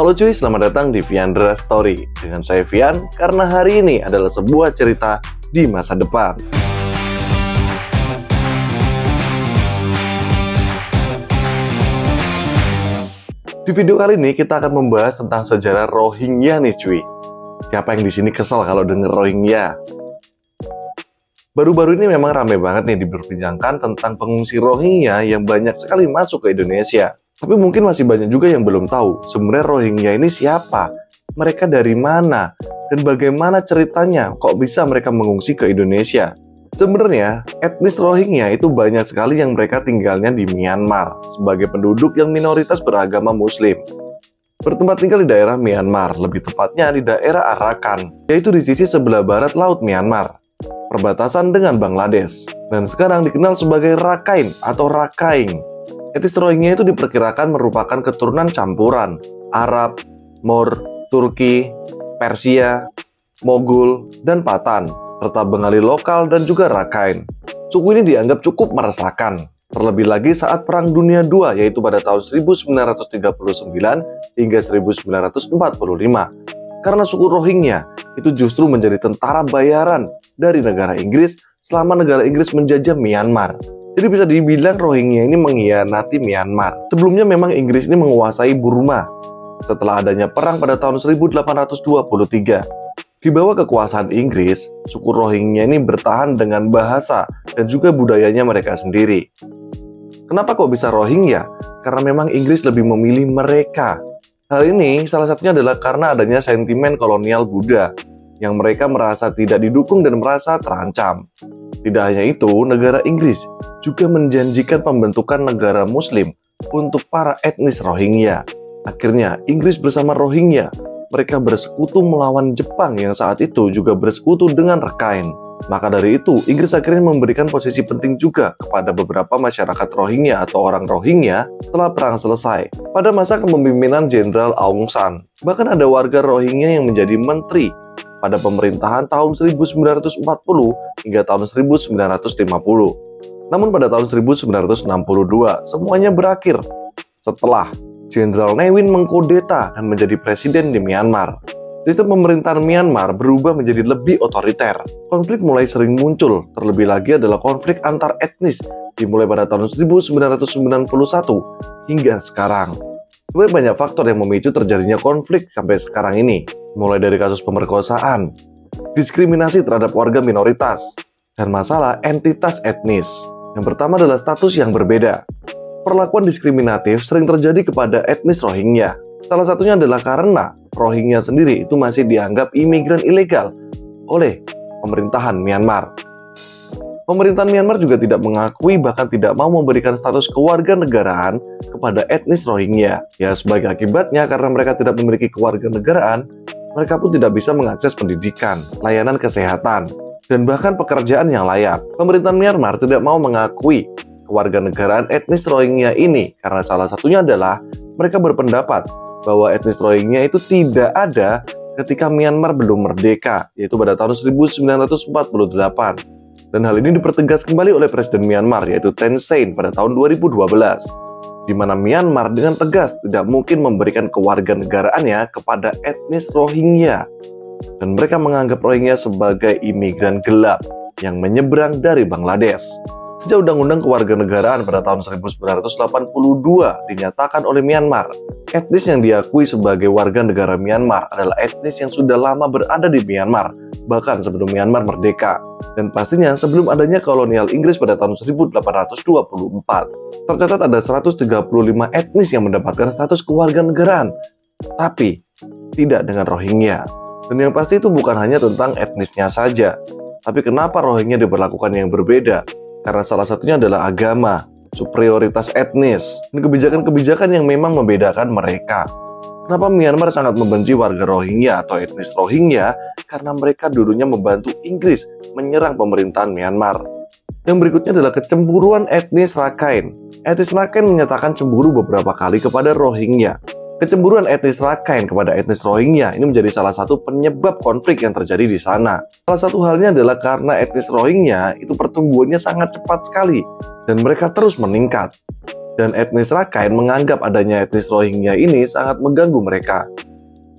Halo cuy, selamat datang di Viandra Story. Dengan saya Vian, karena hari ini adalah sebuah cerita di masa depan. Di video kali ini kita akan membahas tentang sejarah Rohingya nih cuy. Siapa yang di sini kesel kalau denger Rohingya? Baru-baru ini memang ramai banget nih diperbincangkan tentang pengungsi Rohingya yang banyak sekali masuk ke Indonesia. Tapi mungkin masih banyak juga yang belum tahu sebenarnya Rohingya ini siapa, mereka dari mana, dan bagaimana ceritanya kok bisa mereka mengungsi ke Indonesia. Sebenarnya etnis Rohingya itu banyak sekali yang mereka tinggalnya di Myanmar sebagai penduduk yang minoritas beragama Muslim. Bertempat tinggal di daerah Myanmar, lebih tepatnya di daerah Arakan, yaitu di sisi sebelah barat Laut Myanmar, perbatasan dengan Bangladesh, dan sekarang dikenal sebagai Rakhine atau Rakhine. Etnis Rohingya itu diperkirakan merupakan keturunan campuran Arab, Moor, Turki, Persia, Mogul, dan Pathan, serta Bengali lokal dan juga Rakhine. Suku ini dianggap cukup meresahkan, terlebih lagi saat Perang Dunia II, yaitu pada tahun 1939 hingga 1945. Karena suku Rohingya itu justru menjadi tentara bayaran dari negara Inggris selama negara Inggris menjajah Myanmar. Jadi bisa dibilang Rohingya ini mengkhianati Myanmar. Sebelumnya memang Inggris ini menguasai Burma setelah adanya perang pada tahun 1823. Di bawah kekuasaan Inggris, suku Rohingya ini bertahan dengan bahasa dan juga budayanya mereka sendiri. Kenapa kok bisa Rohingya? Karena memang Inggris lebih memilih mereka. Hal ini salah satunya adalah karena adanya sentimen kolonial Buddha yang mereka merasa tidak didukung dan merasa terancam. Tidak hanya itu, negara Inggris juga menjanjikan pembentukan negara Muslim untuk para etnis Rohingya. Akhirnya, Inggris bersama Rohingya, mereka bersekutu melawan Jepang yang saat itu juga bersekutu dengan Rakhine. Maka dari itu, Inggris akhirnya memberikan posisi penting juga kepada beberapa masyarakat Rohingya atau orang Rohingya setelah perang selesai. Pada masa kepemimpinan Jenderal Aung San, bahkan ada warga Rohingya yang menjadi menteri pada pemerintahan tahun 1940 hingga tahun 1950. Namun pada tahun 1962, semuanya berakhir setelah Jenderal Ne Win mengkudeta dan menjadi presiden di Myanmar. Sistem pemerintahan Myanmar berubah menjadi lebih otoriter. Konflik mulai sering muncul, terlebih lagi adalah konflik antar etnis dimulai pada tahun 1991 hingga sekarang. Sebenarnya banyak faktor yang memicu terjadinya konflik sampai sekarang ini, mulai dari kasus pemerkosaan, diskriminasi terhadap warga minoritas, dan masalah entitas etnis. Yang pertama adalah status yang berbeda. Perlakuan diskriminatif sering terjadi kepada etnis Rohingya. Salah satunya adalah karena Rohingya sendiri itu masih dianggap imigran ilegal oleh pemerintahan Myanmar. Pemerintahan Myanmar juga tidak mengakui bahkan tidak mau memberikan status kewarganegaraan kepada etnis Rohingya. Ya, sebagai akibatnya karena mereka tidak memiliki kewarganegaraan, mereka pun tidak bisa mengakses pendidikan, layanan kesehatan, dan bahkan pekerjaan yang layak. Pemerintahan Myanmar tidak mau mengakui kewarganegaraan etnis Rohingya ini karena salah satunya adalah mereka berpendapat bahwa etnis Rohingya itu tidak ada ketika Myanmar belum merdeka, yaitu pada tahun 1948. Dan hal ini dipertegas kembali oleh Presiden Myanmar, yaitu Thein Sein pada tahun 2012, di mana Myanmar dengan tegas tidak mungkin memberikan kewarganegaraannya kepada etnis Rohingya. Dan mereka menganggap Rohingya sebagai imigran gelap yang menyeberang dari Bangladesh. Sejak Undang-Undang Kewarganegaraan pada tahun 1982 dinyatakan oleh Myanmar, etnis yang diakui sebagai warga negara Myanmar adalah etnis yang sudah lama berada di Myanmar, bahkan sebelum Myanmar merdeka. Dan pastinya sebelum adanya kolonial Inggris pada tahun 1824. Tercatat ada 135 etnis yang mendapatkan status kewarganegaraan, tapi tidak dengan Rohingya. Dan yang pasti itu bukan hanya tentang etnisnya saja, tapi kenapa Rohingya diperlakukan yang berbeda? Karena salah satunya adalah agama, superioritas etnis, dan kebijakan-kebijakan yang memang membedakan mereka. Kenapa Myanmar sangat membenci warga Rohingya atau etnis Rohingya? Karena mereka dulunya membantu Inggris menyerang pemerintahan Myanmar. Yang berikutnya adalah kecemburuan etnis Rakhine. Etnis Rakhine menyatakan cemburu beberapa kali kepada Rohingya. Kecemburuan etnis Rakhine kepada etnis Rohingya ini menjadi salah satu penyebab konflik yang terjadi di sana. Salah satu halnya adalah karena etnis Rohingya itu pertumbuhannya sangat cepat sekali dan mereka terus meningkat. Dan etnis Rakhine menganggap adanya etnis Rohingya ini sangat mengganggu mereka.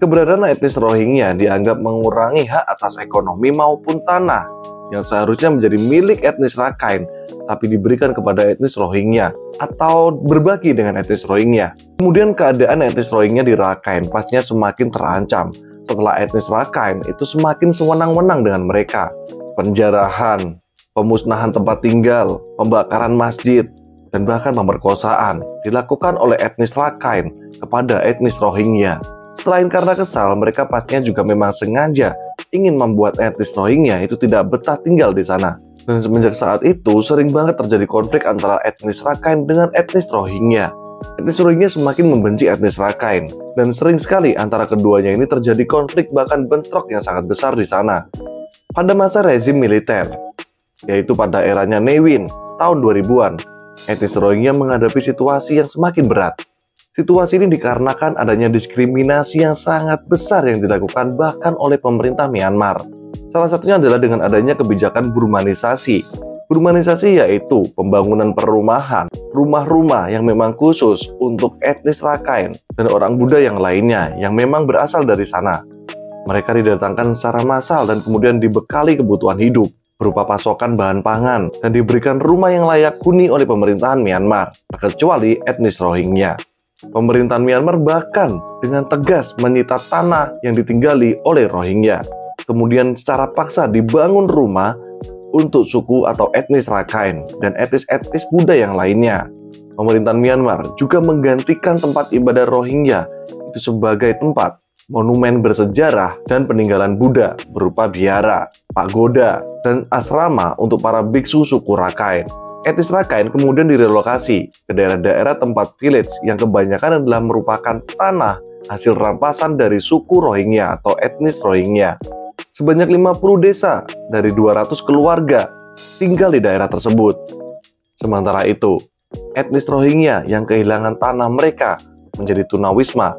Keberadaan etnis Rohingya dianggap mengurangi hak atas ekonomi maupun tanah yang seharusnya menjadi milik etnis Rakhine, tapi diberikan kepada etnis Rohingya atau berbagi dengan etnis Rohingya. Kemudian keadaan etnis Rohingya di Rakhine pastinya semakin terancam setelah etnis Rakhine itu semakin sewenang-wenang dengan mereka. Penjarahan, pemusnahan tempat tinggal, pembakaran masjid, dan bahkan pemerkosaan dilakukan oleh etnis Rakhine kepada etnis Rohingya. Selain karena kesal, mereka pastinya juga memang sengaja ingin membuat etnis Rohingya itu tidak betah tinggal di sana. Dan semenjak saat itu, sering banget terjadi konflik antara etnis Rakhine dengan etnis Rohingya. Etnis Rohingya semakin membenci etnis Rakhine, dan sering sekali antara keduanya ini terjadi konflik bahkan bentrok yang sangat besar di sana. Pada masa rezim militer, yaitu pada eranya Ne Win, tahun 2000-an, etnis Rohingya menghadapi situasi yang semakin berat. Situasi ini dikarenakan adanya diskriminasi yang sangat besar yang dilakukan bahkan oleh pemerintah Myanmar. Salah satunya adalah dengan adanya kebijakan burmanisasi. Burmanisasi yaitu pembangunan perumahan, rumah-rumah yang memang khusus untuk etnis Rakhine dan orang Buddha yang lainnya yang memang berasal dari sana. Mereka didatangkan secara massal dan kemudian dibekali kebutuhan hidup berupa pasokan bahan pangan dan diberikan rumah yang layak huni oleh pemerintahan Myanmar, terkecuali etnis Rohingya. Pemerintahan Myanmar bahkan dengan tegas menyita tanah yang ditinggali oleh Rohingya. Kemudian secara paksa dibangun rumah untuk suku atau etnis Rakhine dan etnis-etnis Buddha yang lainnya. Pemerintahan Myanmar juga menggantikan tempat ibadah Rohingya itu sebagai tempat monumen bersejarah dan peninggalan Buddha berupa biara, pagoda, dan asrama untuk para biksu suku Rakhine. Etnis Rakhine kemudian direlokasi ke daerah-daerah tempat village yang kebanyakan adalah merupakan tanah hasil rampasan dari suku Rohingya atau etnis Rohingya. Sebanyak 50 desa dari 200 keluarga tinggal di daerah tersebut. Sementara itu, etnis Rohingya yang kehilangan tanah mereka menjadi tunawisma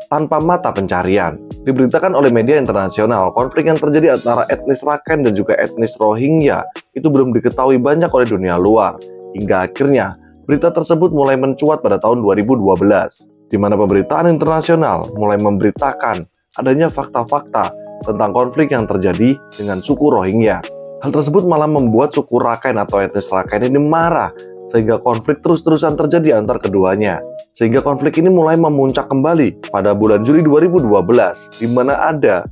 tanpa mata pencarian. Diberitakan oleh media internasional, konflik yang terjadi antara etnis Rakhine dan juga etnis Rohingya itu belum diketahui banyak oleh dunia luar. Hingga akhirnya, berita tersebut mulai mencuat pada tahun 2012, di mana pemberitaan internasional mulai memberitakan adanya fakta-fakta tentang konflik yang terjadi dengan suku Rohingya. Hal tersebut malah membuat suku Rakhine atau etnis Rakhine ini marah, sehingga konflik terus-terusan terjadi antar keduanya. Sehingga konflik ini mulai memuncak kembali pada bulan Juli 2012, di mana ada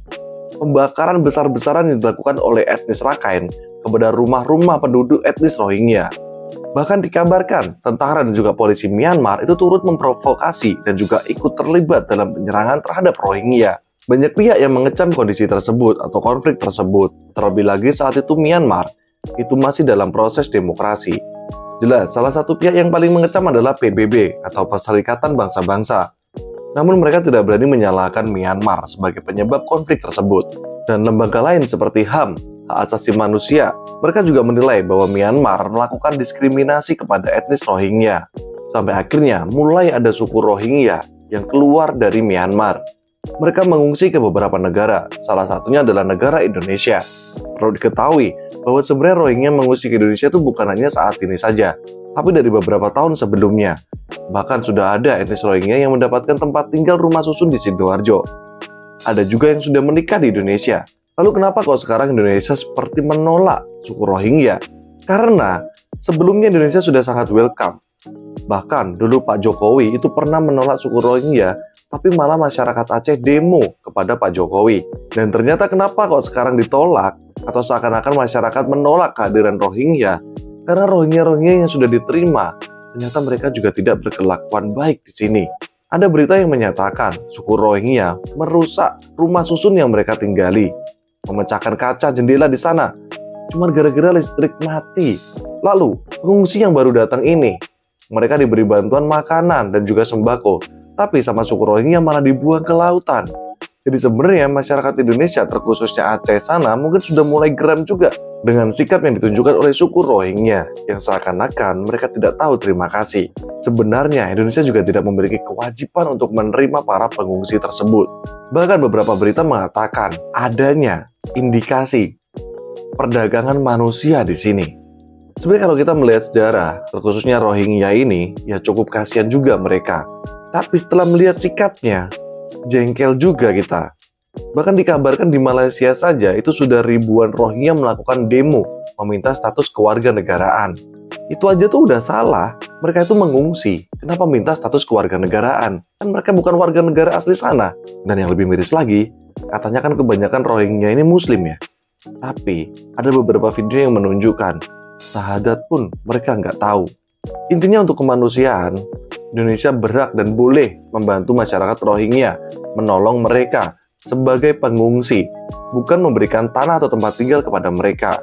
pembakaran besar-besaran yang dilakukan oleh etnis Rakhine kepada rumah-rumah penduduk etnis Rohingya. Bahkan dikabarkan, tentara dan juga polisi Myanmar itu turut memprovokasi dan juga ikut terlibat dalam penyerangan terhadap Rohingya. Banyak pihak yang mengecam kondisi tersebut atau konflik tersebut, terlebih lagi saat itu Myanmar itu masih dalam proses demokrasi. Jelas, salah satu pihak yang paling mengecam adalah PBB atau Perserikatan Bangsa-Bangsa. Namun mereka tidak berani menyalahkan Myanmar sebagai penyebab konflik tersebut. Dan lembaga lain seperti HAM, Hak Asasi Manusia, mereka juga menilai bahwa Myanmar melakukan diskriminasi kepada etnis Rohingya. Sampai akhirnya mulai ada suku Rohingya yang keluar dari Myanmar. Mereka mengungsi ke beberapa negara, salah satunya adalah negara Indonesia. Perlu diketahui bahwa sebenarnya Rohingya mengungsi ke Indonesia itu bukan hanya saat ini saja, tapi dari beberapa tahun sebelumnya. Bahkan sudah ada etnis Rohingya yang mendapatkan tempat tinggal rumah susun di Sidoarjo. Ada juga yang sudah menikah di Indonesia. Lalu kenapa kok sekarang Indonesia seperti menolak suku Rohingya? Karena sebelumnya Indonesia sudah sangat welcome. Bahkan dulu Pak Jokowi itu pernah menolak suku Rohingya, tapi malah masyarakat Aceh demo kepada Pak Jokowi. Dan ternyata kenapa kok sekarang ditolak? Atau seakan-akan masyarakat menolak kehadiran Rohingya? Karena Rohingya yang sudah diterima, ternyata mereka juga tidak berkelakuan baik di sini. Ada berita yang menyatakan suku Rohingya merusak rumah susun yang mereka tinggali, memecahkan kaca jendela di sana, cuma gara-gara listrik mati. Lalu, pengungsi yang baru datang ini, mereka diberi bantuan makanan dan juga sembako, tapi sama suku Rohingya malah dibuang ke lautan. Jadi sebenarnya masyarakat Indonesia, terkhususnya Aceh sana, mungkin sudah mulai geram juga dengan sikap yang ditunjukkan oleh suku Rohingya, yang seakan-akan mereka tidak tahu terima kasih. Sebenarnya Indonesia juga tidak memiliki kewajiban untuk menerima para pengungsi tersebut. Bahkan beberapa berita mengatakan adanya indikasi perdagangan manusia di sini. Sebenarnya kalau kita melihat sejarah, terkhususnya Rohingya ini, ya cukup kasihan juga mereka. Tapi setelah melihat sikapnya, jengkel juga kita. Bahkan dikabarkan di Malaysia saja itu sudah ribuan Rohingya melakukan demo meminta status kewarganegaraan. Itu aja tuh udah salah. Mereka itu mengungsi. Kenapa minta status kewarganegaraan? Kan mereka bukan warga negara asli sana. Dan yang lebih miris lagi, katanya kan kebanyakan Rohingya ini Muslim ya. Tapi ada beberapa video yang menunjukkan syahadat pun mereka nggak tahu. Intinya untuk kemanusiaan, Indonesia berhak dan boleh membantu masyarakat Rohingya, menolong mereka sebagai pengungsi, bukan memberikan tanah atau tempat tinggal kepada mereka.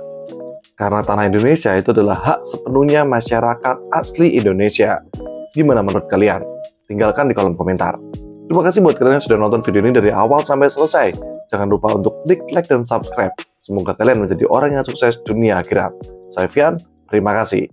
Karena tanah Indonesia itu adalah hak sepenuhnya masyarakat asli Indonesia. Gimana menurut kalian? Tinggalkan di kolom komentar. Terima kasih buat kalian yang sudah nonton video ini dari awal sampai selesai. Jangan lupa untuk klik like dan subscribe. Semoga kalian menjadi orang yang sukses dunia akhirat. Saya Fian, terima kasih.